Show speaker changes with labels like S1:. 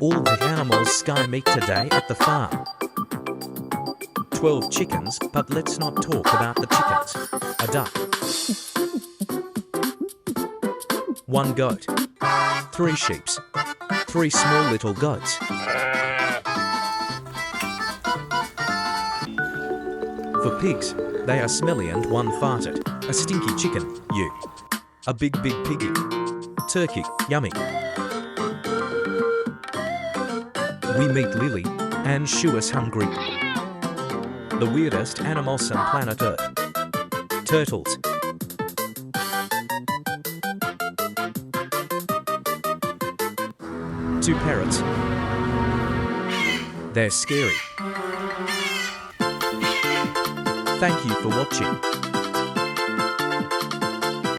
S1: All the animals Sky meet today at the farm. 12 chickens, but let's not talk about the chickens. A duck. 1 goat. 3 sheeps. 3 small little goats. For pigs, they are smelly and one farted. A stinky chicken, you. A big piggy. Turkey, yummy. We meet Lily, and she was hungry. The weirdest animals on planet Earth. Turtles. Two parrots. They're scary. Thank you for watching.